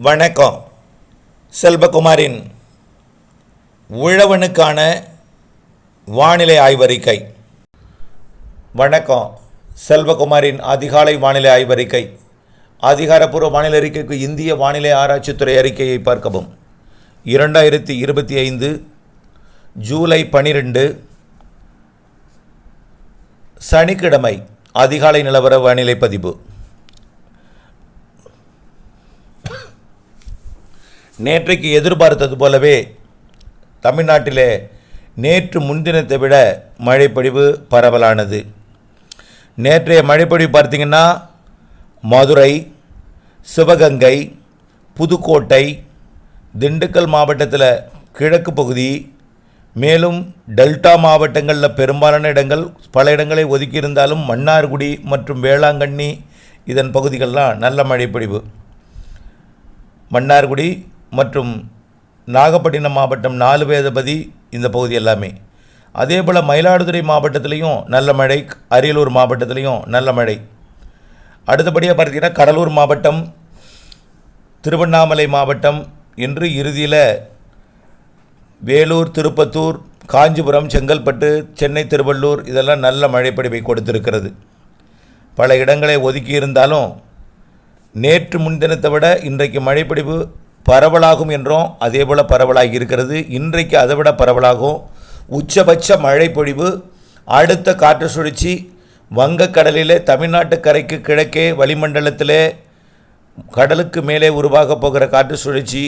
வணக்கம். செல்வகுமாரின் உழவனுக்கான வானிலை ஆய்வறிக்கை. வணக்கம். செல்வகுமாரின் அதிகாலை வானிலை ஆய்வறிக்கை. அதிகாரப்பூர்வ வானிலை அறிக்கைக்கு இந்திய வானிலை ஆராய்ச்சித்துறை அறிக்கையை பார்க்கவும். 2025 ஜூலை 12 சனிக்கிழமை அதிகாலை நிலவர வானிலை பதிவு. நேற்றைக்கு எதிர்பார்த்தது போலவே தமிழ்நாட்டிலே நேற்று முன்தினத்தை விட மழைப்பொழிவு பரவலானது. நேற்றைய மழைப்பொழிவு பார்த்திங்கன்னா மதுரை, சிவகங்கை, புதுக்கோட்டை, திண்டுக்கல் மாவட்டத்தில் கிழக்கு பகுதி, மேலும் டெல்டா மாவட்டங்களில் பெரும்பாலான இடங்கள், பல இடங்களை ஒதுக்கியிருந்தாலும் மன்னார்குடி மற்றும் வேளாங்கண்ணி இதன் பகுதிகளெலாம் நல்ல மழைப்பொழிவு. மன்னார்குடி மற்றும் நாகப்பட்டினம் மாவட்டம் 4 வேதபதி இந்த பகுதி எல்லாமே. அதே போல் மயிலாடுதுறை மாவட்டத்திலையும் நல்ல மழை, அரியலூர் மாவட்டத்திலையும் நல்ல மழை. அடுத்தபடியாக பார்த்தீங்கன்னா கடலூர் மாவட்டம், திருவண்ணாமலை மாவட்டம் என்று இறுதியில் வேலூர், திருப்பத்தூர், காஞ்சிபுரம், செங்கல்பட்டு, சென்னை, திருவள்ளூர் இதெல்லாம் நல்ல மழைப்பொழிவை கொடுத்திருக்கிறது. பல இடங்களை ஒதுக்கியிருந்தாலும் நேற்று முன்தினத்தை விட இன்றைக்கு மழைப்பொழிவு பரவலாகும் என்றும் அதே போல் பரவலாகி இருக்கிறது. இன்றைக்கு அதை விட பரவலாகும். உச்சபட்ச மழைப்பொழிவு அடுத்த காற்று சுழற்சி வங்கக்கடலிலே தமிழ்நாட்டு கரைக்கு கிழக்கே வளிமண்டலத்திலே கடலுக்கு மேலே உருவாக போகிற காற்று சுழற்சி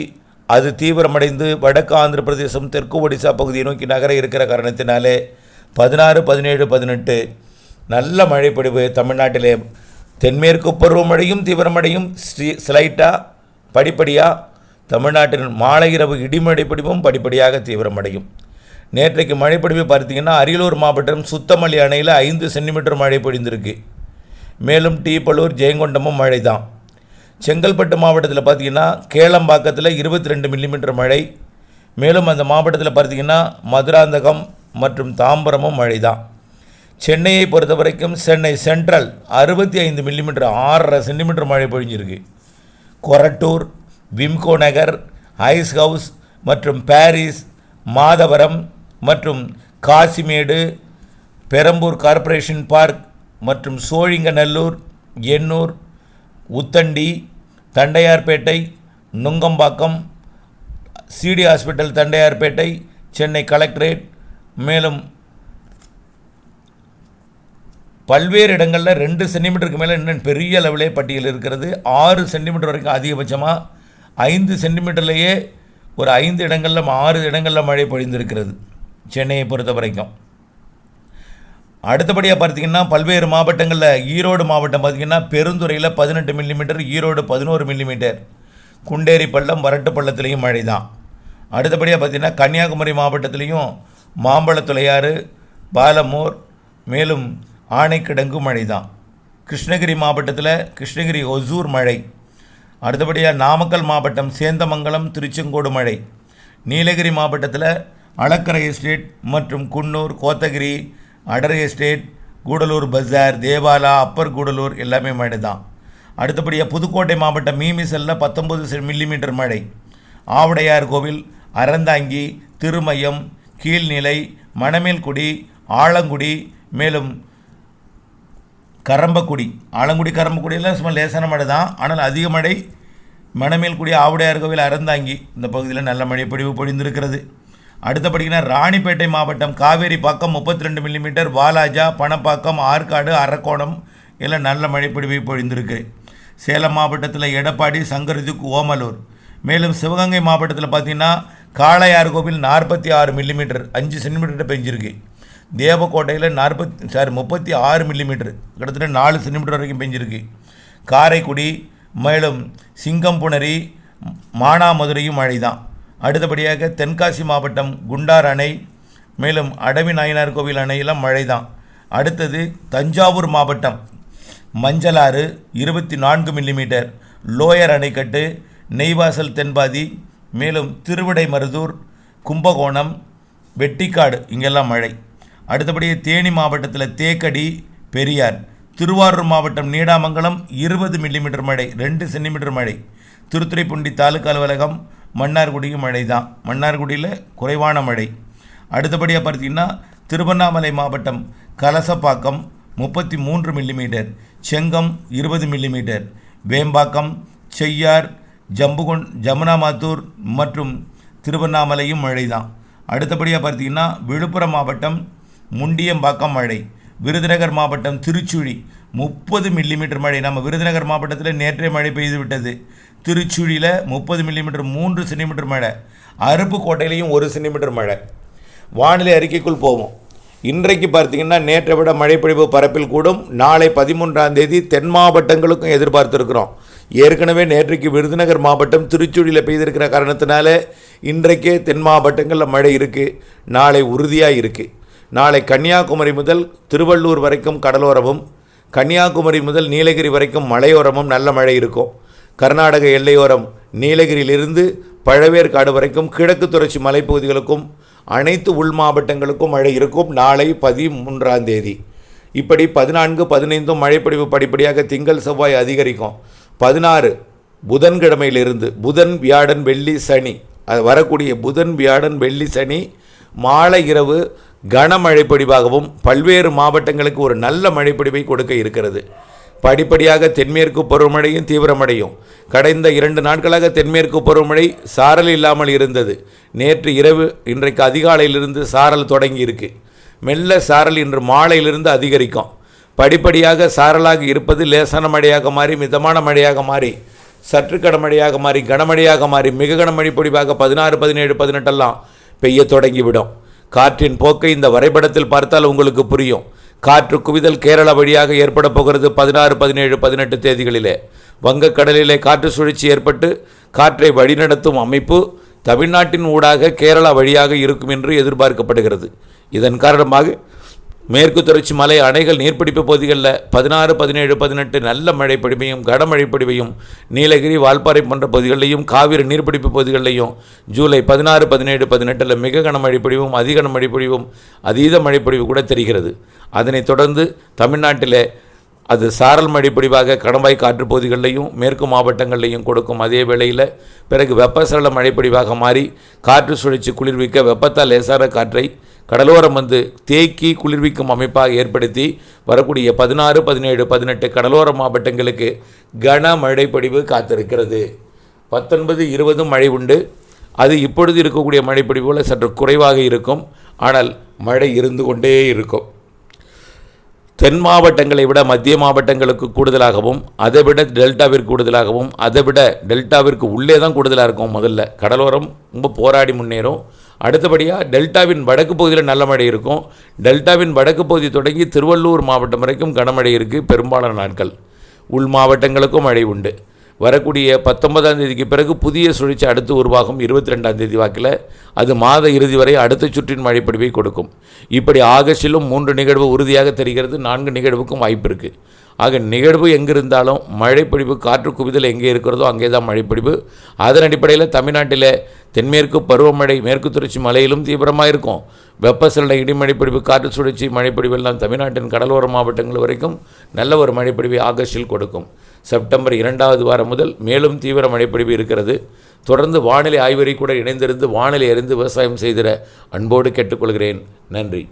அது தீவிரமடைந்து வடக்கு ஆந்திர பிரதேசம், தெற்கு ஒடிசா பகுதியை நோக்கி நகர இருக்கிற காரணத்தினாலே 16, 17, 18 நல்ல மழைப்பொழிவு தமிழ்நாட்டிலே. தென்மேற்கு பருவமழையும் தீவிரமடையும். ஸ்லைட்டாக படிப்படியாக தமிழ்நாட்டின் மாலை இரவு இடிமழைப்பொழிவும் படிப்படியாக தீவிரமடையும். நேற்றைக்கு மழைப்பொழிவு பார்த்திங்கன்னா அரியலூர் மாவட்டம் சுத்தமல்லி அணையில் 5 சென்டிமீட்டர் மழை பொழிந்திருக்கு. மேலும் டீப்பலூர், ஜெயங்கொண்டமும் மழை தான். செங்கல்பட்டு மாவட்டத்தில் பார்த்திங்கன்னா கேளம்பாக்கத்தில் 22 மில்லிமீட்டர் மழை. மேலும் அந்த மாவட்டத்தில் பார்த்திங்கன்னா மதுராந்தகம் மற்றும் தாம்பரமும் மழை தான். சென்னையை பொறுத்த வரைக்கும் சென்னை சென்ட்ரல் 65 மில்லிமீட்டர் 6.5 சென்டிமீட்டர் மழை பொழிஞ்சிருக்கு. கொரட்டூர், விம்கோ நகர், ஐஸ் ஹவுஸ் மற்றும் பாரிஸ், மாதவரம் மற்றும் காசிமேடு, பெரம்பூர் கார்ப்பரேஷன் பார்க் மற்றும் Sholinganallur, Ennore, Uthandi, Tondiarpet, Nungambakkam, city hospital Tondiarpet, Chennai collectorate, மேலும் பல்வேறு இடங்களில் 2 சென்டிமீட்டருக்கு மேலே இன்னும் பெரிய லெவலே பட்டியல் இருக்கிறது. 6 சென்டிமீட்டர் வரைக்கும் அதிகபட்சமாக 5 சென்டிமீட்டர்லேயே ஒரு 5 இடங்களில் 6 இடங்களில் மழை பொழிந்திருக்கிறது சென்னையை பொறுத்த வரைக்கும். அடுத்தபடியாக பார்த்திங்கன்னா பல்வேறு மாவட்டங்களில் ஈரோடு மாவட்டம் பார்த்திங்கன்னா பெருந்துறையில் 18 மில்லிமீட்டர், ஈரோடு 11 மில்லிமீட்டர், குண்டேரி பள்ளம், வரட்டு பள்ளத்துலேயும் மழை தான். அடுத்தபடியாக பார்த்திங்கன்னா கன்னியாகுமரி மாவட்டத்திலையும் மாம்பழத்துளையாறு, பாலமூர், மேலும் ஆனைக்கிடங்கு மழை தான். கிருஷ்ணகிரி மாவட்டத்தில் கிருஷ்ணகிரி ஒசூர் மழை. அடுத்தபடியாக நாமக்கல் மாவட்டம் சேந்தமங்கலம், திருச்செங்கோடு மழை. நீலகிரி மாவட்டத்தில் அளக்கரை எஸ்டேட் மற்றும் குன்னூர், கோத்தகிரி, அடர் எஸ்டேட், கூடலூர் பஜார், தேவாலா, அப்பர் கூடலூர் எல்லாமே மழை தான். அடுத்தபடியாக புதுக்கோட்டை மாவட்டம் மீமிசல்ல 19 மில்லிமீட்டர் மழை. ஆவுடையார் கோவில், அறந்தாங்கி, திருமயம், கீழ்நிலை, மணமேல்குடி, ஆலங்குடி, மேலும் கரம்பக்குடி. ஆலங்குடி, கரம்பக்குடியெல்லாம் சும்மா லேசான மழை தான். ஆனால் அதிக மழை மணமேல்குடி, ஆவுடையார் கோவில், அறந்தாங்கி இந்த பகுதியில் நல்ல மழை பொழிவு பொழிந்திருக்கிறது. அடுத்தபடினா ராணிப்பேட்டை மாவட்டம் காவேரி பாக்கம் 32 மில்லிமீட்டர், வாலாஜா, பணப்பாக்கம், ஆற்காடு, அரக்கோணம் எல்லாம் நல்ல மழை பொழிவை பொழிந்திருக்கு. சேலம் மாவட்டத்தில் எடப்பாடி, சங்கரதுக்கு, ஓமலூர். மேலும் சிவகங்கை மாவட்டத்தில் பார்த்திங்கன்னா காளையார் கோவில் 46 மில்லிமீட்டர் 5 சென்டிமீட்டர் பெஞ்சிருக்கு. தேவக்கோட்டையில் 36 மில்லிமீட்டர் கிட்டத்தட்ட 4 சென்டிமீட்டர் வரைக்கும் பெஞ்சிருக்கு. காரைக்குடி, மேலும் சிங்கம்புணரி, மானாமதுரையும் மழை தான். அடுத்தபடியாக தென்காசி மாவட்டம் குண்டார் அணை, மேலும் அடவி நாயனார் கோவில் அணையெல்லாம் மழை தான். அடுத்தது தஞ்சாவூர் மாவட்டம் மஞ்சளாறு 24 மில்லிமீட்டர், லோயர் அணைக்கட்டு, நெய்வாசல் தென்பாதி, மேலும் திருவிடைமருதூர், கும்பகோணம், வெட்டிக்காடு இங்கெல்லாம் மழை. அடுத்தபடியே தேனி மாவட்டத்தில் தேக்கடி, பெரியார். திருவாரூர் மாவட்டம் நீடாமங்கலம் 20 மில்லிமீட்டர் மழை, 2 சென்டிமீட்டர் மழை. திருத்துறைப்பூண்டி தாலுக்கா அலுவலகம், மன்னார்குடியும் மழை தான். மன்னார்குடியில் குறைவான மழை. அடுத்தபடியாக பார்த்தீங்கன்னா திருவண்ணாமலை மாவட்டம் கலசப்பாக்கம் 33 மில்லிமீட்டர், செங்கம் 20 மில்லிமீட்டர், வேம்பாக்கம், செய்யார், ஜமுனாமாத்தூர் மற்றும் திருவண்ணாமலையும் மழை தான். அடுத்தபடியாக பார்த்தீங்கன்னா விழுப்புரம் மாவட்டம் முண்டியம்பாக்கம் மழை, விருதுநகர் மாவட்டம் திருச்சுழி 30 மில்லிமீட்டர் மழை. நம்ம விருதுநகர் மாவட்டத்தில் நேற்றே மழை பெய்து விட்டது. திருச்சுழியில் 30 மில்லிமீட்டர், 3 சென்டிமீட்டர் மழை. அருப்புக்கோட்டையிலையும் 1 சென்டிமீட்டர் மழை. வானிலை அறிக்கைக்குள் போவோம். இன்றைக்கு பார்த்தீங்கன்னா நேற்றை விட மழைப்பொழிவு பரப்பில் கூடும். நாளை 13ஆம் தேதி தென் மாவட்டங்களுக்கும் எதிர்பார்த்துருக்கிறோம். ஏற்கனவே நேற்றைக்கு விருதுநகர் மாவட்டம் திருச்சுழியில் பெய்திருக்கிற காரணத்தினால இன்றைக்கே தென் மாவட்டங்களில் மழை இருக்குது. நாளை உறுதியாக இருக்குது. நாளை கன்னியாகுமரி முதல் திருவள்ளூர் வரைக்கும் கடலோரமும், கன்னியாகுமரி முதல் நீலகிரி வரைக்கும் மலையோரமும் நல்ல மழை இருக்கும். கர்நாடக எல்லையோரம் நீலகிரியிலிருந்து பழவேற்காடு வரைக்கும் கிழக்கு தொடர்ச்சி மலைப்பகுதிகளுக்கும் அனைத்து உள் மாவட்டங்களுக்கும் மழை இருக்கும். நாளை 13ஆம் தேதி. இப்படி 14, 15 மழைப்பொழிவு படிப்படியாக திங்கள் செவ்வாய் அதிகரிக்கும். 16 புதன்கிழமையிலிருந்து புதன் வியாழன் வெள்ளி சனி, அது வரக்கூடிய புதன் வியாழன் வெள்ளி சனி மாலை இரவு கனமழை பொழிவாகவும் பல்வேறு மாவட்டங்களுக்கு ஒரு நல்ல மழைப்பொழிவை கொடுக்க இருக்கிறது. படிப்படியாக தென்மேற்கு பருவமழையும் தீவிரமடையும். கடந்த 2 நாட்களாக தென்மேற்கு பருவமழை சாரல் இல்லாமல் இருந்தது. நேற்று இரவு இன்றைக்கு அதிகாலையிலிருந்து சாரல் தொடங்கி இருக்கு. மெல்ல சாரல் இன்று மாலையிலிருந்து அதிகரிக்கும். படிப்படியாக சாரலாக இருப்பது லேசான மழையாக மாறி, மிதமான மழையாக மாறி, சற்று கனமழையாக மாறி, கனமழையாக மாறி, மிக கனமழை பொழிவாக 16, 17, 18 பெய்ய தொடங்கிவிடும். காற்றின் போக்கை இந்த வரைபடத்தில் பார்த்தால் உங்களுக்கு புரியும். காற்று குவிதல் கேரளா வழியாக ஏற்பட போகிறது 16, 17, 18 தேதிகளிலே. வங்கக்கடலிலே காற்று சுழற்சி ஏற்பட்டு காற்றை வழிநடத்தும் அமைப்பு தமிழ்நாட்டின் ஊடாக கேரளா வழியாக இருக்கும் என்று எதிர்பார்க்கப்படுகிறது. இதன் காரணமாக மேற்கு தொடர்ச்சி மலை அணைகள் நீர்பிடிப்பு பகுதிகளில் 16, 17, 18 நல்ல மழை பொழிவையும் கனமழை பொழிவையும், நீலகிரி வால்பாறை போன்ற பகுதிகளிலையும் காவிரி நீர்பிடிப்பு பகுதிகளிலையும் ஜூலை 16, 17, 18 மிக கனமழை பொழிவும் அதிக கனமழை பொழிவும் அதீத மழை பொழிவு கூட தெரிகிறது. அதனைத் தொடர்ந்து தமிழ்நாட்டில் அது சாரல் மழை பொழிவாக கணவாய் காற்று பகுதிகளிலையும் மேற்கு மாவட்டங்களிலையும் கொடுக்கும். அதே வேளையில் பிறகு வெப்பசலன மழை பொழிவாக மாறி காற்று சுழற்சி குளிர்விக்க வெப்பத்தால் லேசான காற்றை கடலோரம் வந்து தேக்கி குளிர்விக்கும் அமைப்பாக ஏற்படுத்தி வரக்கூடிய 16, 17, 18 கடலோர மாவட்டங்களுக்கு கனமழை பொழிவு காத்திருக்கிறது. 19, 20 மழை உண்டு. அது இப்பொழுது இருக்கக்கூடிய மழைப்பொழிவு சற்று குறைவாக இருக்கும். ஆனால் மழை இருந்து கொண்டே இருக்கும். தென் மாவட்டங்களை விட மத்திய மாவட்டங்களுக்கு கூடுதலாகவும், அதை விட டெல்டாவிற்கு கூடுதலாகவும், அதை விட டெல்டாவிற்கு உள்ளே தான் கூடுதலாக இருக்கும். முதல்ல கடலோரம் ரொம்ப போராடி முன்னேறும். அடுத்தபடியாக டெல்டாவின் வடக்கு பகுதியில் நல்ல மழை இருக்கும். டெல்டாவின் வடக்கு பகுதி தொடங்கி திருவள்ளூர் மாவட்டம் வரைக்கும் கனமழை இருக்குது. பெரும்பாலான நாட்கள் உள் மாவட்டங்களுக்கும் மழை உண்டு. வரக்கூடிய 19ஆம் தேதிக்கு பிறகு புதிய சுழற்சி அடுத்து உருவாகும். 22ஆம் தேதி வாக்கில் அது மாத இறுதி வரை அடுத்த சுற்றின் மழைப்பொழிவை கொடுக்கும். இப்படி ஆகஸ்டிலும் 3 நிகழ்வு உறுதியாக தெரிகிறது. 4 நிகழ்வுக்கும் வாய்ப்பு இருக்குது. ஆக நிகழ்வு எங்கிருந்தாலும் மழைப்பொழிவு காற்று குவிதல் எங்கே இருக்கிறதோ அங்கே தான் மழைப்பொழிவு. அதன் அடிப்படையில் தமிழ்நாட்டில் தென்மேற்கு பருவமழை மேற்கு தொடர்ச்சி மலையிலும் தீவிரமாக இருக்கும். வெப்பசலன இடிமழைப்பொழிவு காற்று சுழற்சி மழைப்பொழிவெல்லாம் தமிழ்நாட்டின் கடலோர மாவட்டங்கள் வரைக்கும் நல்ல ஒரு மழைப்பொழிவை ஆகஸ்டில் கொடுக்கும். செப்டம்பர் 2வது வாரம் முதல் மேலும் தீவிர மழைப்பொழிவு இருக்கிறது. தொடர்ந்து வானிலை ஆய்வறை கூட இணைந்திருந்து வானிலை அறிந்து விவசாயம் செய்திட அன்போடு கேட்டுக்கொள்கிறேன். நன்றி.